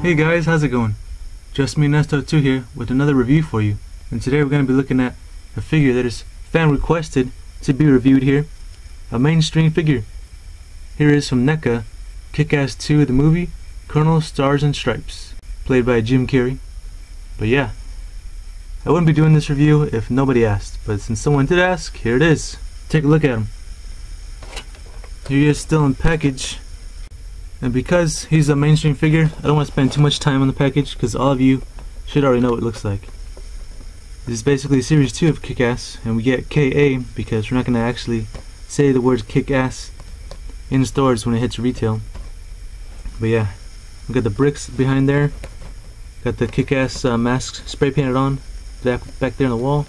Hey guys, how's it going? Just me Nesto2 here with another review for you. And today we're going to be looking at a figure that is fan requested to be reviewed here. A mainstream figure. Here is from Neca Kick Ass 2, the movie, Colonel Stars and Stripes, played by Jim Carrey. But yeah, I wouldn't be doing this review if nobody asked, but since someone did ask, here it is. Take a look at him. Here he is still in package. And because he's a mainstream figure, I don't want to spend too much time on the package because all of you should already know what it looks like. This is basically Series 2 of Kick Ass, and we get KA because we're not going to actually say the words Kick Ass in stores when it hits retail. But yeah, we got the bricks behind there, got the Kick Ass mask spray painted on back there on the wall.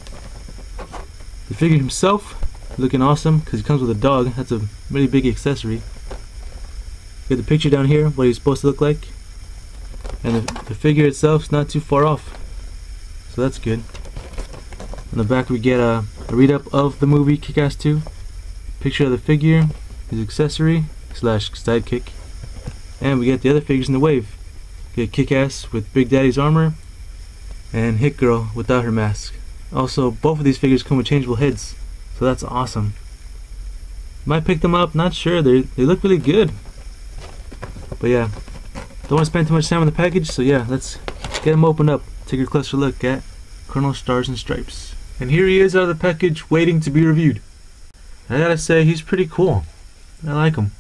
The figure himself looking awesome because he comes with a dog. That's a really big accessory. Got the picture down here, what he's supposed to look like, and the figure itself's not too far off, so that's good. On the back we get a read-up of the movie Kick Ass 2, picture of the figure, his accessory slash sidekick, and we get the other figures in the wave. We get Kick Ass with Big Daddy's armor, and Hit Girl without her mask. Also, both of these figures come with changeable heads, so that's awesome. Might pick them up, not sure. They look really good. But yeah, don't want to spend too much time on the package, so yeah, let's get him opened up, take a closer look at Colonel Stars and Stripes. And here he is out of the package, waiting to be reviewed. And I gotta say, he's pretty cool. I like him.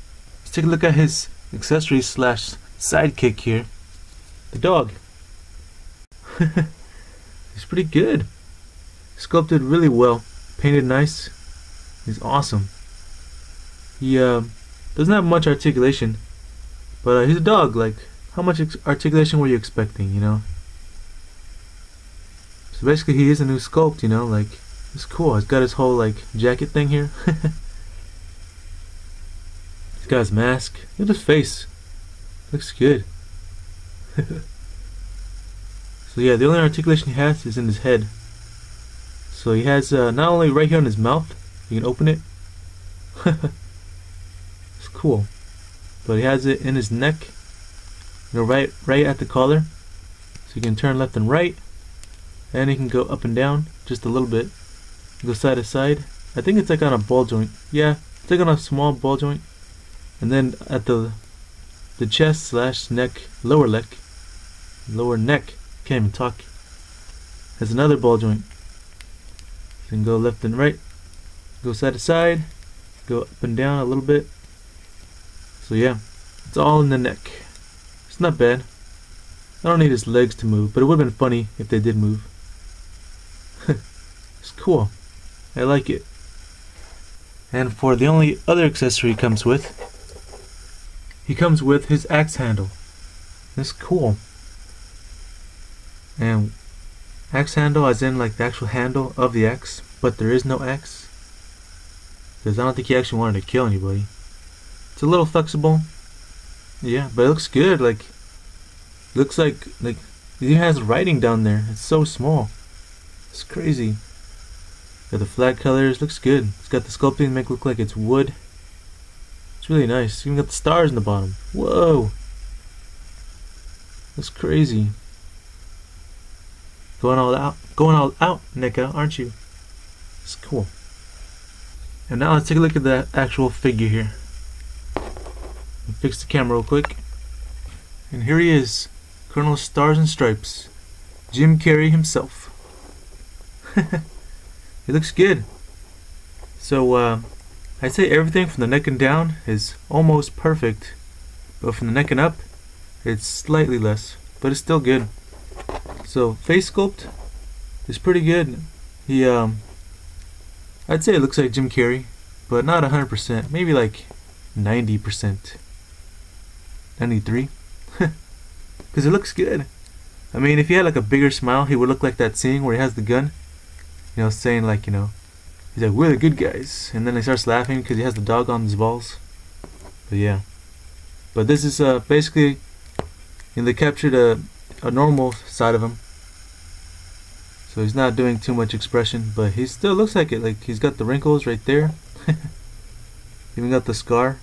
Let's take a look at his accessories slash sidekick here. The dog. He's pretty good. Sculpted really well, painted nice. He's awesome. He doesn't have much articulation. But he's a dog, like, how much articulation were you expecting, you know? So basically he is a new sculpt, you know, like, it's cool. He's got his whole, like, jacket thing here. He's got his mask. Look at his face. Looks good. So yeah, the only articulation he has is in his head. So he has, not only right here on his mouth, you can open it. It's cool. But he has it in his neck, you know, right at the collar, so you can turn left and right, and he can go up and down just a little bit, go side to side. I think it's like on a ball joint. Yeah, it's like on a small ball joint. And then at the chest slash neck, lower neck, can't even talk, has another ball joint. You can go left and right, go side to side, go up and down a little bit. So yeah, it's all in the neck. It's not bad. I don't need his legs to move, but it would have been funny if they did move. It's cool. I like it. And for the only other accessory he comes with his axe handle. That's cool. And axe handle as in like the actual handle of the axe, but there is no axe. Because I don't think he actually wanted to kill anybody. It's a little flexible, yeah, but it looks good. Like, looks like he has writing down there. It's so small. It's crazy. Got the flag colors. Looks good. It's got the sculpting to make it look like it's wood. It's really nice. Even got the stars in the bottom. Whoa, that's crazy. Going all out, Neca, aren't you? It's cool. And now let's take a look at the actual figure here. Fix the camera real quick. And here he is, Colonel Stars and Stripes, Jim Carrey himself. He looks good. So I'd say everything from the neck and down is almost perfect, but from the neck and up it's slightly less, but it's still good. So face sculpt is pretty good. He I'd say it looks like Jim Carrey, but not 100%, maybe like 90%. 93. Because it looks good. I mean, if he had like a bigger smile, he would look like that scene where he has the gun, you know, saying like, you know, he's like, we're the good guys, and then he starts laughing because he has the dog on his balls. But yeah, but this is basically, you know, they captured a normal side of him, so he's not doing too much expression, but he still looks like it. Like, he's got the wrinkles right there. Even got the scar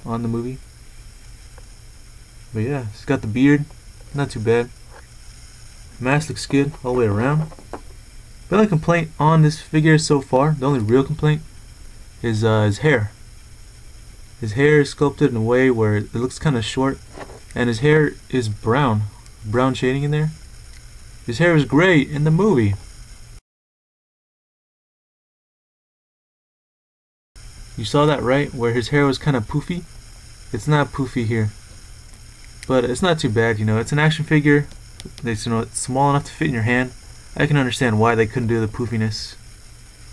on the movie. But yeah, he's got the beard. Not too bad. Mask looks good all the way around. The only complaint on this figure so far, the only real complaint, is his hair. His hair is sculpted in a way where it looks kind of short, and his hair is brown shading in there. His hair was great in the movie. You saw that, right? Where his hair was kind of poofy? It's not poofy here. But it's not too bad, you know. It's an action figure. It's, you know, it's small enough to fit in your hand. I can understand why they couldn't do the poofiness.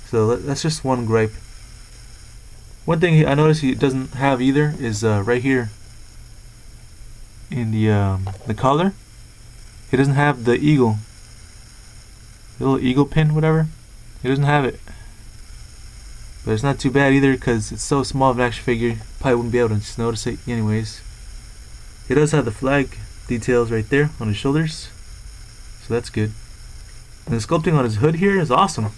So that's just one gripe. One thing I noticed he doesn't have either is right here in the collar. He doesn't have the eagle, the little eagle pin, whatever. He doesn't have it. But it's not too bad either because it's so small of an action figure. Probably wouldn't be able to just notice it anyways. He does have the flag details right there on his shoulders, so that's good. And the sculpting on his hood here is awesome.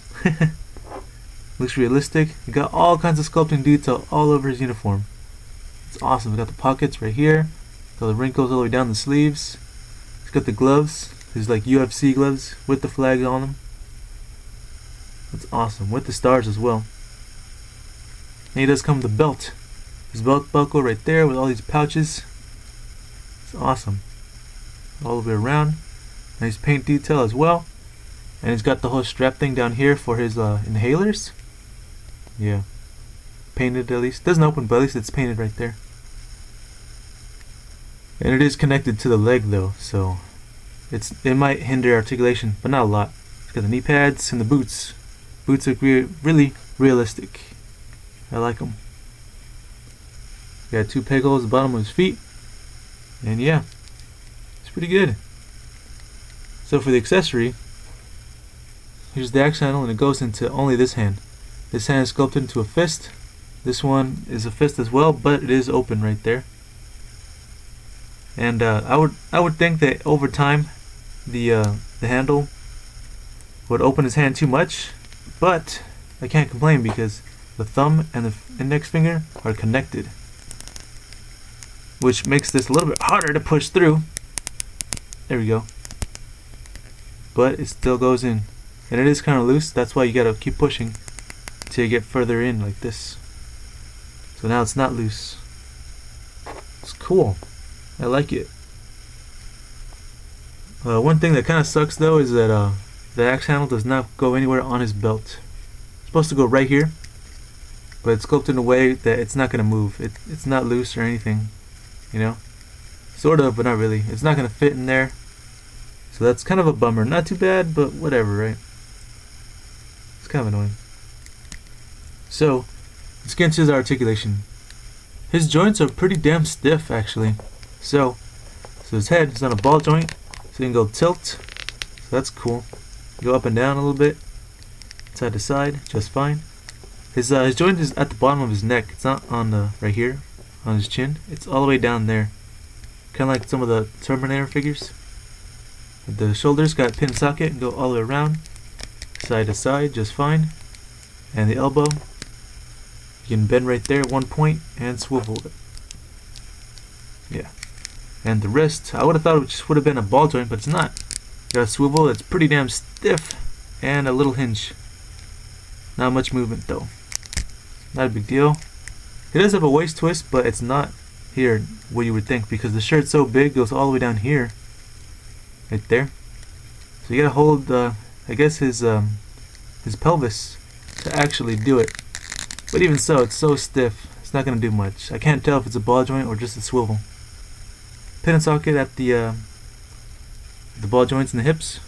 Looks realistic. He got all kinds of sculpting detail all over his uniform. It's awesome. We got the pockets right here. Got the wrinkles all the way down the sleeves. He's got the gloves. His like UFC gloves with the flags on them. That's awesome. With the stars as well. And he does come with the belt. His belt buckle right there with all these pouches. It's awesome. All the way around. Nice paint detail as well. And he's got the whole strap thing down here for his inhalers. Yeah. Painted at least. Doesn't open, but at least it's painted right there. And it is connected to the leg though, so it might hinder articulation, but not a lot. It's got the knee pads and the boots. Boots look really realistic. I like them. Got 2 peg holes at the bottom of his feet. And yeah, it's pretty good. So for the accessory, here's the axe handle, and it goes into only this hand. This hand is sculpted into a fist. This one is a fist as well, but it is open right there. And I would think that over time, the handle would open his hand too much, but I can't complain because the thumb and the index finger are connected, which makes this a little bit harder to push through. There we go. But it still goes in. And it is kind of loose, that's why you gotta keep pushing till you get further in like this. So now it's not loose. It's cool. I like it. One thing that kind of sucks though is that the axe handle does not go anywhere on his belt. It's supposed to go right here, but it's sculpted in a way that it's not gonna move. It's not loose or anything, you know? Sort of, but not really. It's not gonna fit in there. So that's kind of a bummer. Not too bad, but whatever, right? It's kind of annoying. So, let's get into his articulation. His joints are pretty damn stiff, actually. So his head is on a ball joint, so you can go tilt. So that's cool. Go up and down a little bit, side to side, just fine. His joint is at the bottom of his neck. It's not on the right here, on his chin. It's all the way down there, kind of like some of the Terminator figures. The shoulders got pin socket and go all the way around, side to side, just fine. And the elbow, you can bend right there at one point and swivel it. Yeah. And the wrist, I would have thought it just would have been a ball joint, but it's not. You got a swivel, it's pretty damn stiff, and a little hinge. Not much movement though. Not a big deal. It does have a waist twist, but it's not here what you would think, because the shirt's so big, it goes all the way down here. Right there. So you gotta hold, I guess his pelvis to actually do it. But even so, it's so stiff, it's not gonna do much. I can't tell if it's a ball joint or just a swivel. Pin and socket at the ball joints and the hips.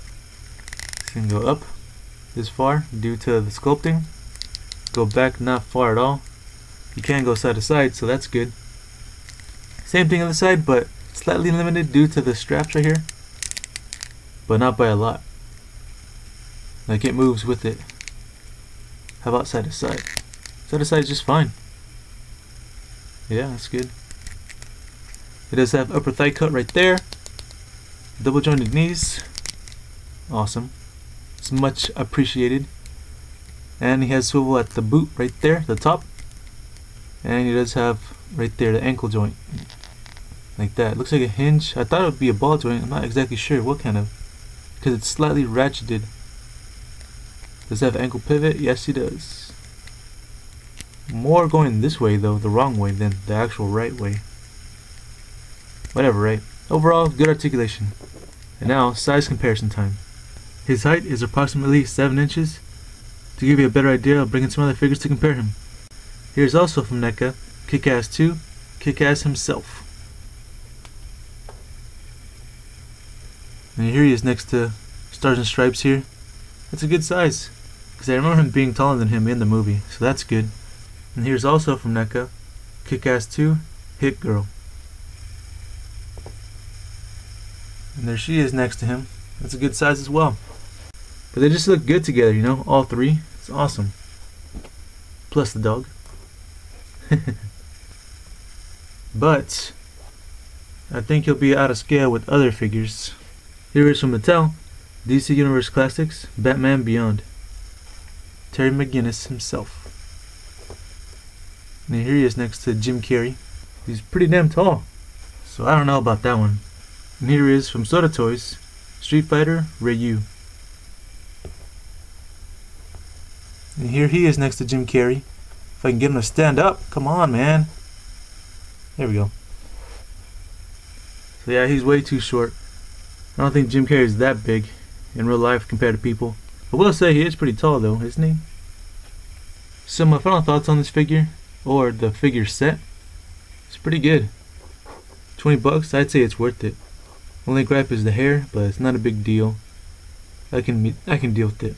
So you can go up this far due to the sculpting. Go back not far at all. You can go side to side, so that's good. Same thing on the side, but slightly limited due to the straps right here. But not by a lot. Like it moves with it. How about side to side? Side to side is just fine. Yeah, that's good. It does have upper thigh cut right there. Double jointed knees. Awesome. It's much appreciated. And he has swivel at the boot right there, the top. And he does have right there the ankle joint. like that. It looks like a hinge. I thought it would be a ball joint. I'm not exactly sure what kind of, because it's slightly ratcheted. Does it have ankle pivot? Yes, it does. More going this way though, the wrong way, than the actual right way. Whatever, right? Overall, good articulation. And now, size comparison time. His height is approximately 7 inches. To give you a better idea, I'll bring in some other figures to compare him. Here's also from Neca Kick Ass 2, Kick Ass himself. And here he is next to Stars and Stripes here. That's a good size, because I remember him being taller than him in the movie, so that's good. And here's also from Neca Kick Ass 2, Hit Girl. And there she is next to him. That's a good size as well. But they just look good together, you know, all three. It's awesome. Plus the dog. But I think he'll be out of scale with other figures. Here is from Mattel, DC Universe Classics, Batman Beyond. Terry McGinnis himself. And here he is next to Jim Carrey. He's pretty damn tall, so I don't know about that one. And here he is from Soda Toys, Street Fighter Ryu. And here he is next to Jim Carrey. If I can get him to stand up, come on, man. There we go. So yeah, he's way too short. I don't think Jim Carrey is that big in real life compared to people. I will say he is pretty tall though, isn't he? So my final thoughts on this figure, or the figure set, it's pretty good. 20 bucks, I'd say it's worth it. Only gripe is the hair, but it's not a big deal. I can deal with it.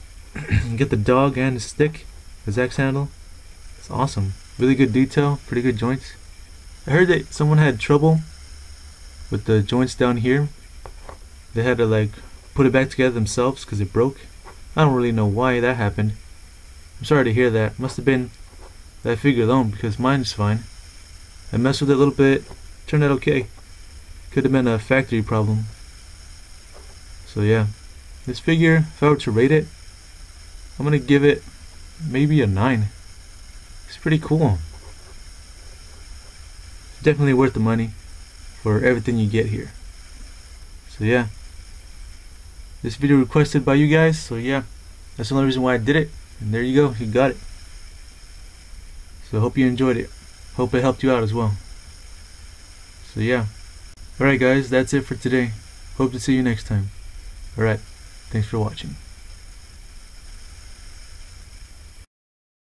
Get the dog and the stick, his axe handle. It's awesome. Really good detail, pretty good joints. I heard that someone had trouble with the joints down here. They had to like put it back together themselves because it broke. I don't really know why that happened. I'm sorry to hear that. Must have been that figure alone, because mine's fine. I messed with it a little bit, turned out okay. Could have been a factory problem. So yeah, this figure, if I were to rate it, I'm gonna give it maybe a 9. It's pretty cool. It's definitely worth the money for everything you get here. So yeah, this video requested by you guys, so yeah, that's the only reason why I did it. And there you go, you got it. So I hope you enjoyed it. Hope it helped you out as well. So yeah. Alright guys, that's it for today. Hope to see you next time. Alright, thanks for watching.